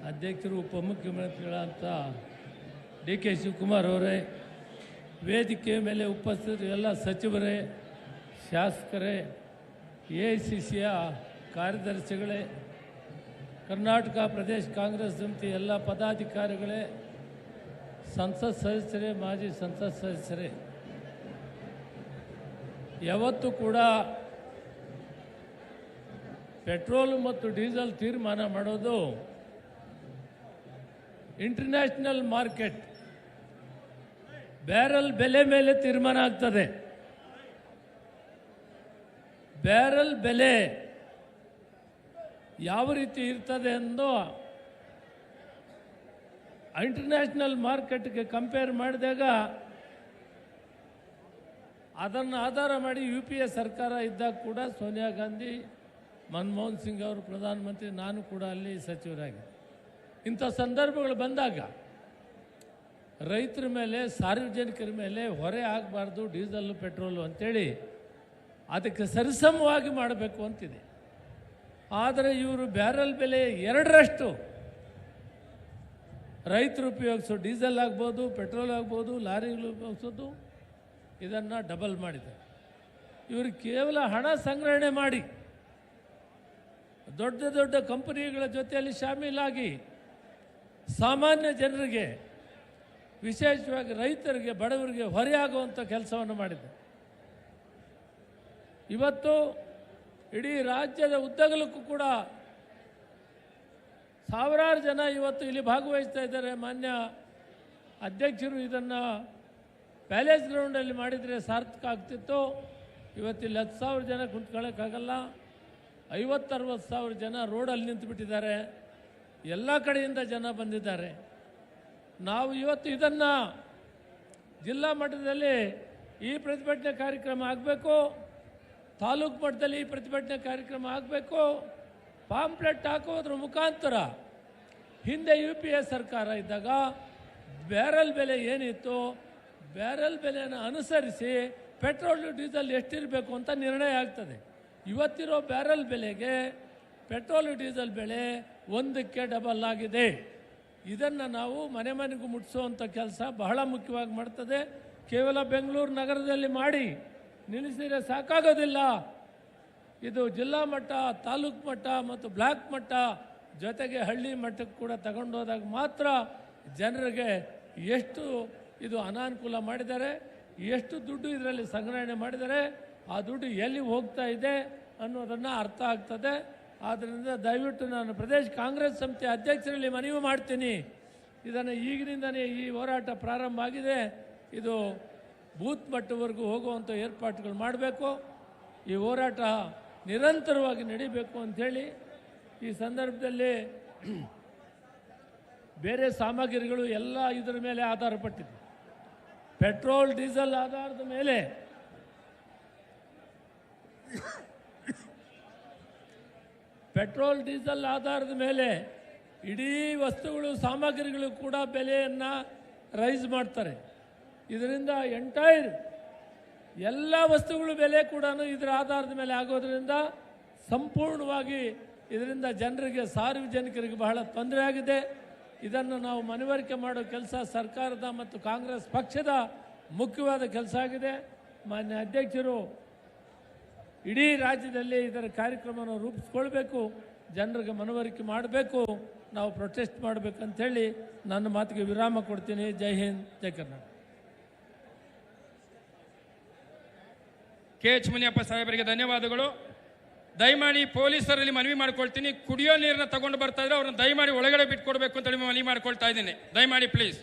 ಅಧ್ಯಕ್ಷರು ಉಪಮುಖ್ಯಮಂತ್ರಿಗಳಂತ D K Shivakumar ಅವರೇ, ವೇದಿಕೆ ಮೇಲೆ ಉಪಸ್ಥಿತರು ಎಲ್ಲ ಸಚಿವರೇ, ಶಾಸಕರೇ, AICCಯ ಕಾರ್ಯದರ್ಶಿಗಳೇ, ಕರ್ನಾಟಕ ಪ್ರದೇಶ ಕಾಂಗ್ರೆಸ್ ಸಮಿತಿ ಎಲ್ಲ ಪದಾಧಿಕಾರಿಗಳೇ, ಸಂಸತ್ ಸದಸ್ಯರೇ, ಮಾಜಿ ಸಂಸತ್ ಸದಸ್ಯರೇ, ಯಾವತ್ತೂ ಕೂಡ ಪೆಟ್ರೋಲ್ ಮತ್ತು ಡೀಸೆಲ್ ತೀರ್ಮಾನ ಮಾಡೋದು ಇಂಟರ್ನ್ಯಾಷನಲ್ ಮಾರ್ಕೆಟ್ ಬ್ಯಾರಲ್ ಬೆಲೆ ಮೇಲೆ ತೀರ್ಮಾನ ಆಗ್ತದೆ. ಬ್ಯಾರಲ್ ಬೆಲೆ ಯಾವ ರೀತಿ ಇರ್ತದೆ ಎಂದು ಇಂಟರ್ನ್ಯಾಷನಲ್ ಮಾರ್ಕೆಟ್ಗೆ ಕಂಪೇರ್ ಮಾಡಿದಾಗ ಅದನ್ನು ಆಧಾರ ಮಾಡಿ UPA ಸರ್ಕಾರ ಇದ್ದಾಗ ಕೂಡ ಸೋನಿಯಾ ಗಾಂಧಿ, ಮನಮೋಹನ್ ಸಿಂಗ್ ಅವರು ಪ್ರಧಾನಮಂತ್ರಿ, ನಾನು ಕೂಡ ಅಲ್ಲಿ ಸಚಿವರಾಗಿ, ಇಂಥ ಸಂದರ್ಭಗಳು ಬಂದಾಗ ರೈತರ ಮೇಲೆ, ಸಾರ್ವಜನಿಕರ ಮೇಲೆ ಹೊರೆ ಆಗಬಾರ್ದು ಡೀಸೆಲ್ ಪೆಟ್ರೋಲು ಅಂಥೇಳಿ ಅದಕ್ಕೆ ಸರಿಸಮವಾಗಿ ಮಾಡಬೇಕು ಅಂತಿದೆ. ಆದರೆ ಇವರು ಬ್ಯಾರಲ್ ಬೆಲೆ 2ರಷ್ಟು ರೈತರು ಉಪಯೋಗಿಸೋ ಡೀಸೆಲ್ ಆಗ್ಬೋದು, ಪೆಟ್ರೋಲ್ ಆಗ್ಬೋದು, ಲಾರಿಗಳು ಉಪಯೋಗಿಸೋದು, ಇದನ್ನು ಡಬಲ್ ಮಾಡಿದ್ದಾರೆ. ಇವರು ಕೇವಲ ಹಣ ಸಂಗ್ರಹಣೆ ಮಾಡಿ ದೊಡ್ಡ ದೊಡ್ಡ ಕಂಪನಿಗಳ ಜೊತೆಯಲ್ಲಿ ಶಾಮೀಲಾಗಿ ಸಾಮಾನ್ಯ ಜನರಿಗೆ, ವಿಶೇಷವಾಗಿ ರೈತರಿಗೆ, ಬಡವರಿಗೆ ಹೊರೆಯಾಗುವಂಥ ಕೆಲಸವನ್ನು ಮಾಡಿದ್ದಾರೆ. ಇವತ್ತು ಇಡೀ ರಾಜ್ಯದ ಉದ್ದಗಲಕ್ಕೂ ಕೂಡ ಸಾವಿರಾರು ಜನ ಇವತ್ತು ಇಲ್ಲಿ ಭಾಗವಹಿಸ್ತಾ ಇದ್ದಾರೆ. ಮಾನ್ಯ ಅಧ್ಯಕ್ಷರು ಇದನ್ನು ಪ್ಯಾಲೇಸ್ ಗ್ರೌಂಡಲ್ಲಿ ಮಾಡಿದರೆ ಸಾರ್ಥಕ ಆಗ್ತಿತ್ತು. ಇವತ್ತಿಲ್ಲಿ 10,000 ಜನ ಕುಂತ್ಕೊಳ್ಳೋಕ್ಕಾಗಲ್ಲ. 50-60 ಸಾವಿರ ಜನ ರೋಡಲ್ಲಿ ನಿಂತುಬಿಟ್ಟಿದ್ದಾರೆ. ಎಲ್ಲ ಕಡೆಯಿಂದ ಜನ ಬಂದಿದ್ದಾರೆ. ನಾವು ಇವತ್ತು ಇದನ್ನು ಜಿಲ್ಲಾ ಮಟ್ಟದಲ್ಲಿ ಈ ಪ್ರತಿಭಟನೆ ಕಾರ್ಯಕ್ರಮ ಆಗಬೇಕು, ತಾಲೂಕು ಮಟ್ಟದಲ್ಲಿ ಈ ಪ್ರತಿಭಟನೆ ಕಾರ್ಯಕ್ರಮ ಆಗಬೇಕು. ಪಾಂಪ್ಲೆಟ್ ಹಾಕೋದ್ರ ಮುಖಾಂತರ ಹಿಂದೆ UPA ಸರ್ಕಾರ ಇದ್ದಾಗ ಬ್ಯಾರಲ್ ಬೆಲೆ ಏನಿತ್ತು, ಬ್ಯಾರಲ್ ಬೆಲೆಯನ್ನು ಅನುಸರಿಸಿ ಪೆಟ್ರೋಲ್ ಡೀಸೆಲ್ ಎಷ್ಟಿರಬೇಕು ಅಂತ ನಿರ್ಣಯ ಆಗ್ತದೆ. ಇವತ್ತಿರೋ ಬ್ಯಾರಲ್ ಬೆಲೆಗೆ ಪೆಟ್ರೋಲ್ ಡೀಸೆಲ್ ಬೆಲೆ 1ಕ್ಕೆ ಡಬಲ್ ಆಗಿದೆ. ಇದನ್ನು ನಾವು ಮನೆ ಮನೆಗೂ ಮುಟ್ಟಿಸುವಂಥ ಕೆಲಸ ಬಹಳ ಮುಖ್ಯವಾಗಿ ಮಾಡ್ತದೆ. ಕೇವಲ ಬೆಂಗಳೂರು ನಗರದಲ್ಲಿ ಮಾಡಿ ನಿಲ್ಲಿಸಿದರೆ ಸಾಕಾಗೋದಿಲ್ಲ. ಇದು ಜಿಲ್ಲಾ ಮಟ್ಟ, ತಾಲೂಕು ಮಟ್ಟ ಮತ್ತು ಬ್ಲಾಕ್ ಮಟ್ಟ, ಜೊತೆಗೆ ಹಳ್ಳಿ ಮಟ್ಟಕ್ಕೆ ಕೂಡ ತಗೊಂಡೋದಾಗ ಮಾತ್ರ ಜನರಿಗೆ ಎಷ್ಟು ಇದು ಅನಾನುಕೂಲ ಮಾಡಿದ್ದಾರೆ, ಎಷ್ಟು ದುಡ್ಡು ಇದರಲ್ಲಿ ಸಂಗ್ರಹಣೆ ಮಾಡಿದ್ದಾರೆ, ಆ ದುಡ್ಡು ಎಲ್ಲಿ ಹೋಗ್ತಾ ಇದೆ ಅನ್ನೋದನ್ನು ಅರ್ಥ ಆಗ್ತದೆ. ಆದ್ದರಿಂದ ದಯವಿಟ್ಟು ನಾನು ಪ್ರದೇಶ ಕಾಂಗ್ರೆಸ್ ಸಮಿತಿ ಅಧ್ಯಕ್ಷರಲ್ಲಿ ಮನವಿ ಮಾಡ್ತೀನಿ, ಇದನ್ನು ಈಗಿನಿಂದಲೇ ಈ ಹೋರಾಟ ಪ್ರಾರಂಭ ಆಗಿದೆ, ಇದು ಬೂತ್ ಮಟ್ಟವರೆಗೂ ಹೋಗುವಂಥ ಏರ್ಪಾಟುಗಳು ಮಾಡಬೇಕು. ಈ ಹೋರಾಟ ನಿರಂತರವಾಗಿ ನಡೀಬೇಕು ಅಂಥೇಳಿ ಈ ಸಂದರ್ಭದಲ್ಲಿ ಬೇರೆ ಸಾಮಗ್ರಿಗಳು ಎಲ್ಲ ಇದರ ಮೇಲೆ ಆಧಾರಪಟ್ಟಿದೆ. ಪೆಟ್ರೋಲ್ ಡೀಸೆಲ್ ಆಧಾರದ ಮೇಲೆ ಪೆಟ್ರೋಲ್ ಡೀಸೆಲ್ ಆಧಾರದ ಮೇಲೆ ಇಡೀ ವಸ್ತುಗಳು, ಸಾಮಗ್ರಿಗಳು ಕೂಡ ಬೆಲೆಯನ್ನು ರೈಸ್ ಮಾಡ್ತಾರೆ. ಇದರಿಂದ ಎಂಟೈರ್ ಎಲ್ಲ ವಸ್ತುಗಳು ಬೆಲೆ ಕೂಡ ಇದರ ಆಧಾರದ ಮೇಲೆ ಆಗೋದ್ರಿಂದ ಸಂಪೂರ್ಣವಾಗಿ ಇದರಿಂದ ಜನರಿಗೆ, ಸಾರ್ವಜನಿಕರಿಗೆ ಬಹಳ ತೊಂದರೆ ಆಗಿದೆ. ಇದನ್ನು ನಾವು ಮನವರಿಕೆ ಮಾಡೋ ಕೆಲಸ ಸರ್ಕಾರದ ಮತ್ತು ಕಾಂಗ್ರೆಸ್ ಪಕ್ಷದ ಮುಖ್ಯವಾದ ಕೆಲಸ ಆಗಿದೆ. ಮಾನ್ಯ ಅಧ್ಯಕ್ಷರು ಇಡೀ ರಾಜ್ಯದಲ್ಲಿ ಇದರ ಕಾರ್ಯಕ್ರಮವನ್ನು ರೂಪಿಸ್ಕೊಳ್ಬೇಕು, ಜನರಿಗೆ ಮನವರಿಕೆ ಮಾಡಬೇಕು, ನಾವು ಪ್ರೊಟೆಸ್ಟ್ ಮಾಡಬೇಕಂತೇಳಿ ನನ್ನ ಮಾತಿಗೆ ವಿರಾಮ ಕೊಡ್ತೀನಿ. ಜೈ ಹಿಂದ್, ಜೈ ಕರ್ನಾಟಕ. KH ಮುನಿಯಪ್ಪ ಸಾಹೇಬರಿಗೆ ಧನ್ಯವಾದಗಳು. ದಯಮಾಡಿ ಪೊಲೀಸರಲ್ಲಿ ಮನವಿ ಮಾಡ್ಕೊಳ್ತೀನಿ, ಕುಡಿಯೋ ನೀರನ್ನ ತಗೊಂಡು ಬರ್ತಾ ಇದ್ರೆ ಅವ್ರನ್ನ ದಯಮಾಡಿ ಒಳಗಡೆ ಬಿಟ್ಕೊಡ್ಬೇಕು ಅಂತ ಮನವಿ ಮಾಡ್ಕೊಳ್ತಾ ಇದ್ದೀನಿ. ದಯಮಾಡಿ ಪ್ಲೀಸ್.